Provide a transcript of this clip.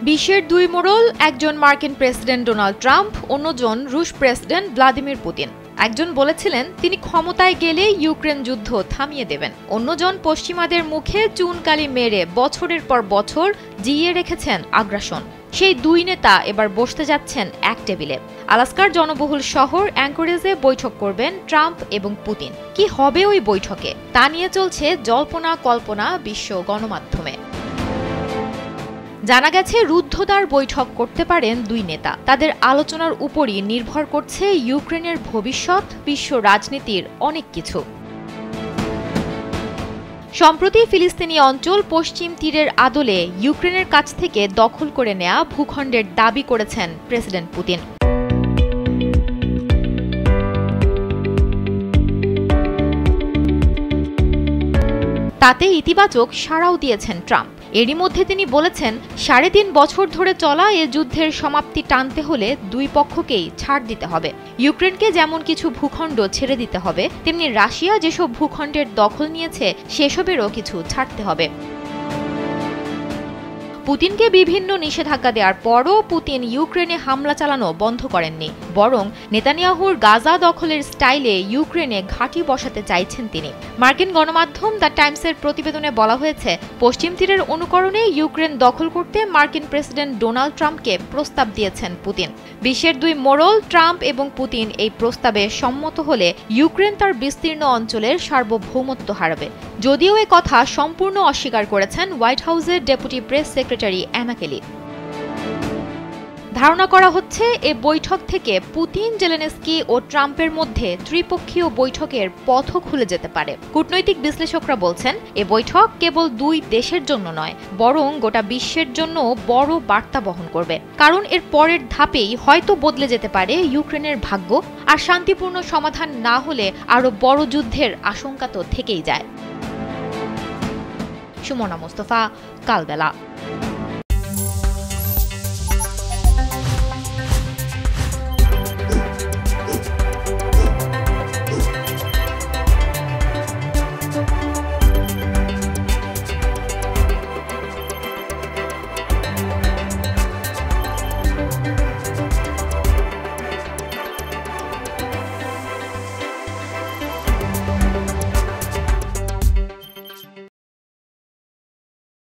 বিশ্বের দুই মোড়ল, একজন মার্কিন প্রেসিডেন্ট ডোনাল্ড ট্রাম্প, অন্যজন রুশ প্রেসিডেন্ট ভ্লাদিমির পুতিন। একজন বলেছিলেন তিনি ক্ষমতায় গেলে ইউক্রেন যুদ্ধ থামিয়ে দেবেন, অন্যজন পশ্চিমাদের মুখে চুনকালি মেরে বছরের পর বছর জিইয়ে রেখেছেন আগ্রাসন। সেই দুই নেতা এবার বসতে যাচ্ছেন এক টেবিলে। আলাস্কার জনবহুল শহর অ্যাঙ্করেজে বৈঠক করবেন ট্রাম্প এবং পুতিন। কি হবে ওই বৈঠকে তা নিয়ে চলছে জল্পনা কল্পনা বিশ্ব গণমাধ্যমে। জানা গেছে রুদ্ধদ্বার বৈঠক করতে পারেন দুই নেতা। তাদের আলোচনার উপরই নির্ভর করছে ইউক্রেনের ভবিষ্যৎ, বিশ্ব রাজনীতির অনেক কিছু। সম্প্রতি ফিলিস্তিনি অঞ্চল পশ্চিম তীরের আদলে ইউক্রেনের কাছ থেকে দখল করে নেয়া ভূখণ্ডের দাবি করেছেন প্রেসিডেন্ট পুতিন। তাতে ইতিবাচক সাড়াও দিয়েছেন ট্রাম্প। এরই মধ্যে তিনি বলেছেন ৩.৫ বছর ধরে চলা এ যুদ্ধের সমাপ্তি টানতে হলে দুই পক্ষকেই ছাড় দিতে হবে। ইউক্রেনকে যেমন কিছু ভূখণ্ড ছেড়ে দিতে হবে, তেমনি রাশিয়া যেসব ভূখণ্ডের দখল নিয়েছে সেসবেরও কিছু ছাড়তে হবে। পুতিনকে বিভিন্ন নিষেধাজ্ঞা দেওয়ার পরও পুতিন ইউক্রেনে হামলা চালানো বন্ধ করেননি, বরং নেতানিয়াহুর গাজা দখলের স্টাইলে ইউক্রেনে ঘাঁটি বসাতে চাইছেন তিনি। মার্কিন গণমাধ্যম দ্য টাইমসের প্রতিবেদনে বলা হয়েছে, পশ্চিম তীরের অনুকরণে ইউক্রেন দখল করতে মার্কিন প্রেসিডেন্ট ডোনাল্ড ট্রাম্পকে প্রস্তাব দিয়েছেন পুতিন। বিশ্বের দুই মোড়ল ট্রাম্প এবং পুতিন এই প্রস্তাবে সম্মত হলে ইউক্রেন তার বিস্তীর্ণ অঞ্চলের সার্বভৌমত্ব হারাবে। যদিও এ কথা সম্পূর্ণ অস্বীকার করেছেন হোয়াইট হাউসের ডেপুটি প্রেস সেক্রেটারি অ্যানা কেলি। ধারণা করা হচ্ছে এ বৈঠক থেকে পুতিন, জেলেনস্কি ও ট্রাম্পের মধ্যে ত্রিপক্ষীয় বৈঠকের পথও খুলে যেতে পারে। কূটনৈতিক বিশ্লেষকরা বলছেন, এ বৈঠক কেবল দুই দেশের জন্য নয়, বরং গোটা বিশ্বের জন্য বড় বার্তা বহন করবে। কারণ এর পরের ধাপেই হয়তো বদলে যেতে পারে ইউক্রেনের ভাগ্য, আর শান্তিপূর্ণ সমাধান না হলে আরও বড় যুদ্ধের আশঙ্কা তো থেকেই যায়। সুমনা মোস্তফা, কালবেলা।